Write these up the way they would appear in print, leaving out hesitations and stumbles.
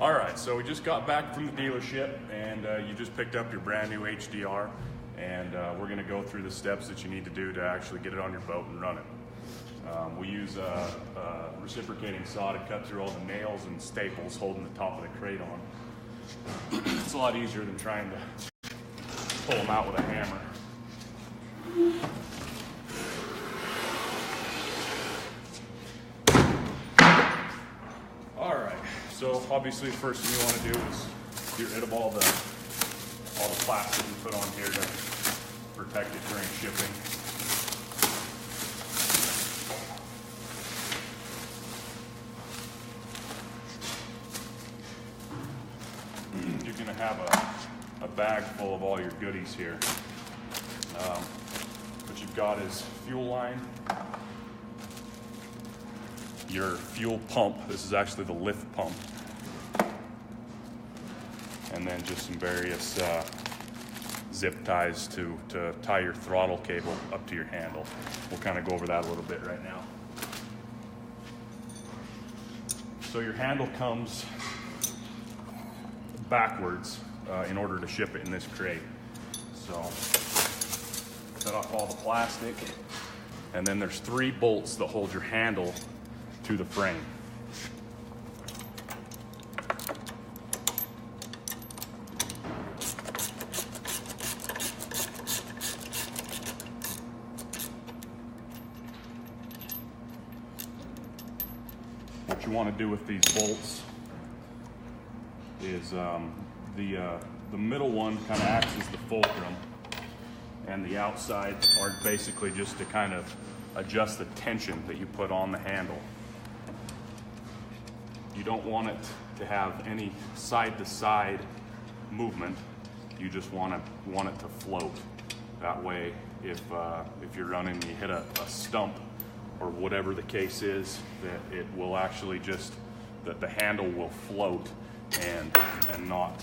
All right, so we just got back from the dealership, and you just picked up your brand new HDR, and we're gonna go through the steps that you need to do to actually get it on your boat and run it. We use a reciprocating saw to cut through all the nails and staples holding the top of the crate on. It's a lot easier than trying to pull them out with a hammer. All right, so obviously the first thing you want to do is get rid of all the plastic you put on here to protect it during shipping. You're going to have a bag full of all your goodies here. What you've got is fuel line, your fuel pump. This is actually the lift pump. And then just some various zip ties to tie your throttle cable up to your handle. We'll kind of go over that a little bit right now. So your handle comes backwards in order to ship it in this crate. So cut off all the plastic, and then there's 3 bolts that hold your handle to the frame. What you want to do with these bolts is the middle one kind of acts as the fulcrum, and the outside are basically just to kind of adjust the tension that you put on the handle. You don't want it to have any side-to-side movement. You just want it to float. That way, if you're running, you hit a stump or whatever the case is, that it will actually just, that the handle will float and not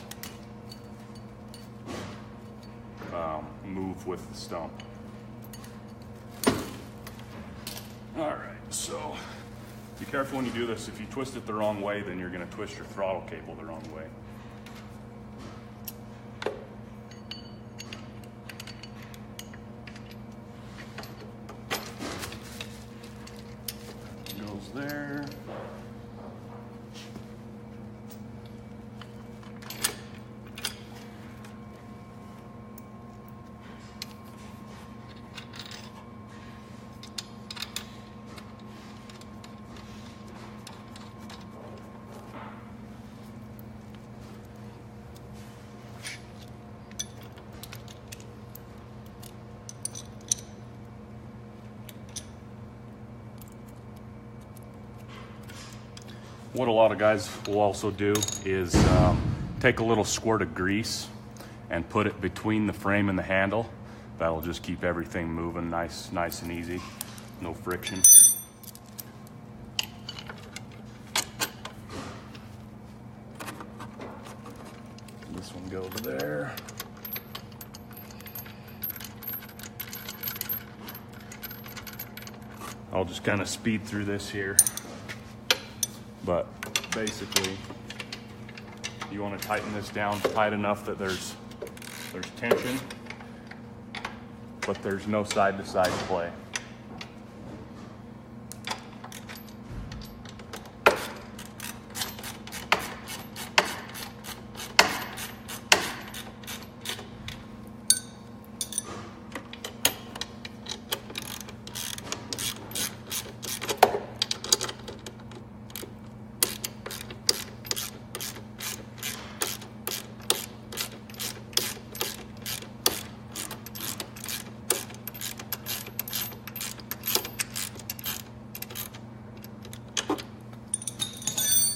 move with the stump. All right, so be careful when you do this. If you twist it the wrong way, then you're going to twist your throttle cable the wrong way. Goes there. What a lot of guys will also do is take a little squirt of grease and put it between the frame and the handle. That'll just keep everything moving nice and easy, no friction. This one goes there. I'll just kind of speed through this here. But basically, you want to tighten this down tight enough that there's tension, but there's no side-to-side play.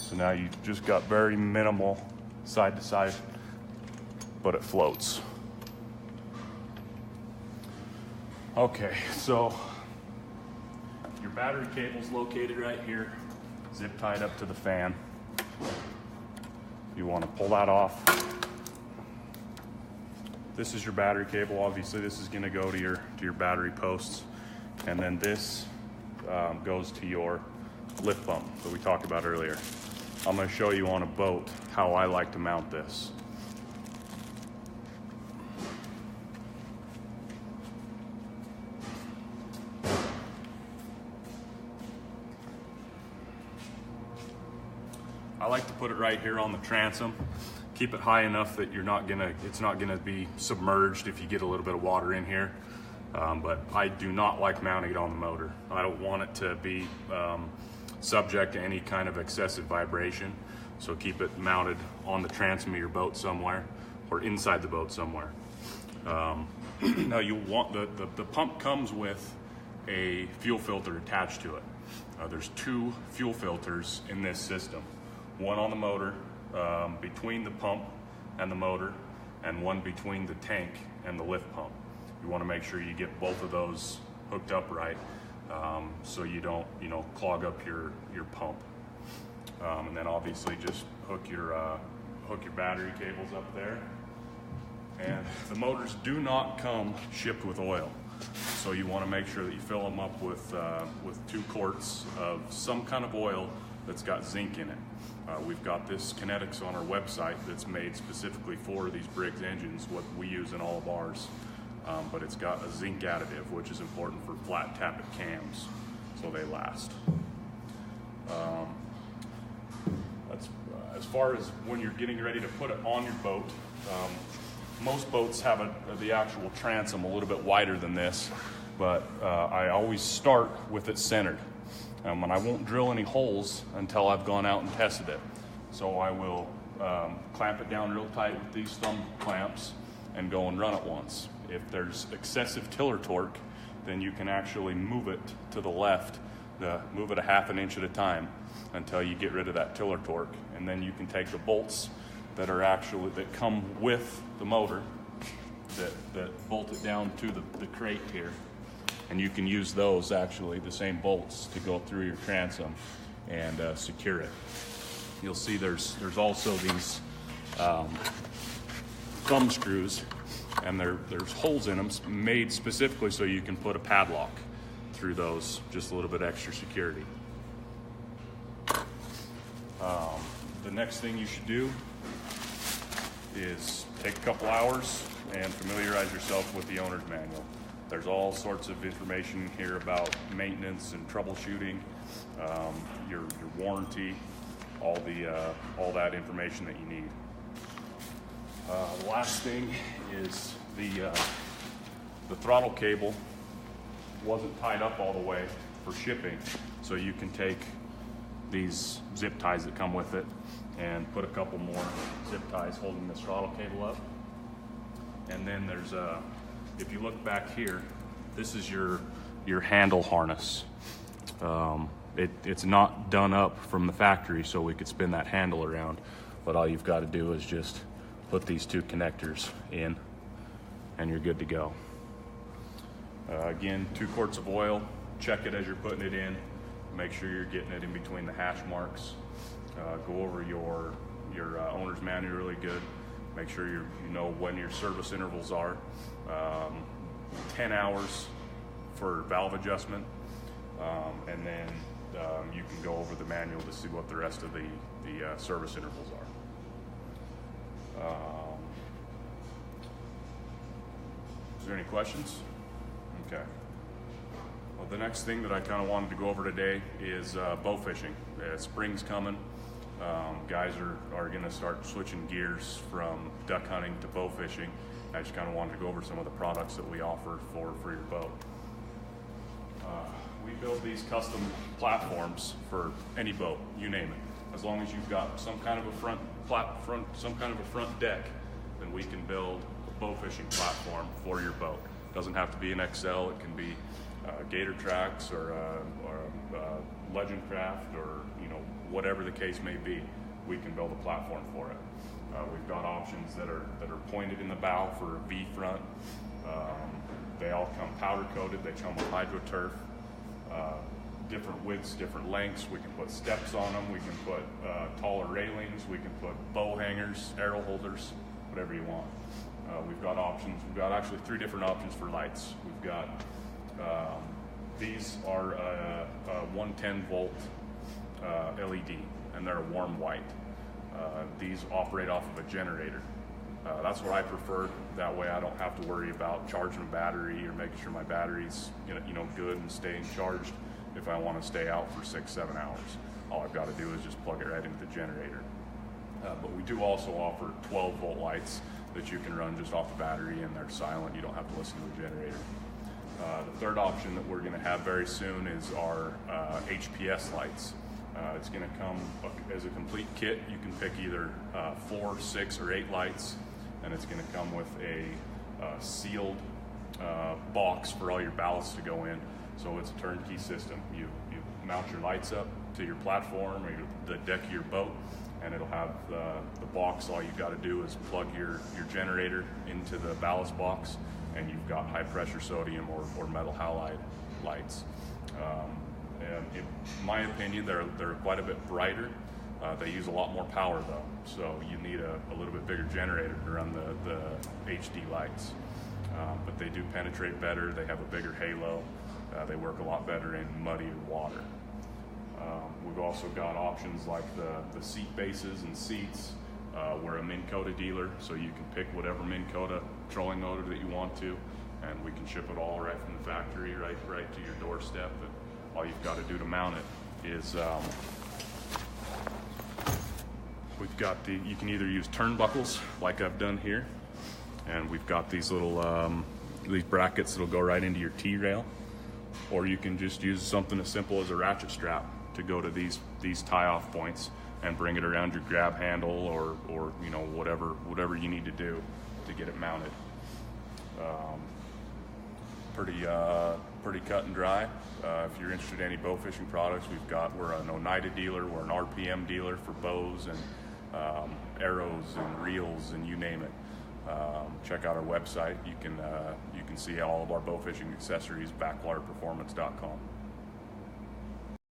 So now you've just got very minimal side to side, but it floats. Okay, so your battery cable's located right here, zip tied up to the fan. You want to pull that off. This is your battery cable. Obviously, this is going to go to your battery posts, and then this goes to your lift pump that we talked about earlier. I'm going to show you on a boat how I like to mount this. I like to put it right here on the transom. Keep it high enough that it's not gonna be submerged if you get a little bit of water in here. But I do not like mounting it on the motor. I don't want it to be subject to any kind of excessive vibration. So keep it mounted on the transom of your boat somewhere, or inside the boat somewhere. Now you want the pump comes with a fuel filter attached to it. There's 2 fuel filters in this system. One on the motor, between the pump and the motor, and one between the tank and the lift pump. You want to make sure you get both of those hooked up right, so you don't, clog up your pump. And then obviously just hook your battery cables up there. And the motors do not come shipped with oil, so you want to make sure that you fill them up with 2 quarts of some kind of oil that's got zinc in it. We've got this kinetics on our website that's made specifically for these Briggs engines, what we use in all of ours. But it's got a zinc additive, which is important for flat tappet cams, so they last. That's as far as when you're getting ready to put it on your boat. Most boats have the actual transom a little bit wider than this, but I always start with it centered. And I won't drill any holes until I've gone out and tested it. So I will clamp it down real tight with these thumb clamps and go and run it once. If there's excessive tiller torque, then you can actually move it to the left, move it a half an inch at a time until you get rid of that tiller torque. And then you can take the bolts that come with the motor that bolt it down to the crate here. And you can use those, actually, the same bolts, to go through your transom and secure it. You'll see there's also these thumb screws, and there's holes in them made specifically so you can put a padlock through those, just a little bit extra security. The next thing you should do is take a couple hours and familiarize yourself with the owner's manual. There's all sorts of information here about maintenance and troubleshooting, your warranty, all that information that you need. The last thing is the throttle cable wasn't tied up all the way for shipping, so you can take these zip ties that come with it and put a couple more zip ties holding this throttle cable up. And then there's if you look back here, this is your handle harness. It's not done up from the factory so we could spin that handle around, but all you've got to do is just put these 2 connectors in and you're good to go. Again, 2 quarts of oil. Check it as you're putting it in. Make sure you're getting it in between the hash marks. Go over your owner's manual really good. Make sure you know when your service intervals are. 10 hours for valve adjustment, and then you can go over the manual to see what the rest of the service intervals are. Is there any questions? Okay. Well, the next thing that I kind of wanted to go over today is bow fishing. Spring's coming. Guys are going to start switching gears from duck hunting to bow fishing. I just kind of wanted to go over some of the products that we offer for your boat. We build these custom platforms for any boat, you name it. As long as you've got some kind of a front deck, then we can build a bow fishing platform for your boat. It doesn't have to be an XL. It can be Gator Tracks or Legend Craft, or whatever the case may be. We can build a platform for it. We've got options that are pointed in the bow for a V front. They all come powder coated. They come with HydroTurf. Different widths, different lengths. We can put steps on them. We can put taller railings. We can put bow hangers, arrow holders, whatever you want. We've got options. We've got actually 3 different options for lights. We've got these are a 110 volt LED. and they're a warm white. These operate off of a generator. That's what I prefer. That way I don't have to worry about charging a battery or making sure my battery's good and staying charged if I want to stay out for 6-7 hours. All I've got to do is just plug it right into the generator. But we do also offer 12-volt lights that you can run just off the battery, and they're silent. You don't have to listen to the generator. The third option that we're going to have very soon is our HPS lights. It's going to come as a complete kit. You can pick either 4, 6, or 8 lights, and it's going to come with a sealed box for all your ballasts to go in. So it's a turnkey system. You mount your lights up to your platform or the deck of your boat, and it'll have the box. All you got to do is plug your generator into the ballast box, and you've got high pressure sodium or metal halide lights. In my opinion, they're quite a bit brighter. They use a lot more power though, so you need a little bit bigger generator to run the HD lights. But they do penetrate better. They have a bigger halo. They work a lot better in muddier water. We've also got options like the seat bases and seats. We're a Minn Kota dealer, so you can pick whatever Minn Kota trolling motor that you want to, and we can ship it all right from the factory, right to your doorstep. And all you've got to do to mount it is we've got you can either use turnbuckles like I've done here, and we've got these little these brackets that'll go right into your T-rail, or you can just use something as simple as a ratchet strap to go to these tie-off points and bring it around your grab handle or whatever you need to do to get it mounted. Pretty cut and dry. If you're interested in any bow fishing products, we're an Oneida dealer, we're an RPM dealer for bows and arrows and reels and you name it. Check out our website. You can see all of our bow fishing accessories, backwaterperformance.com.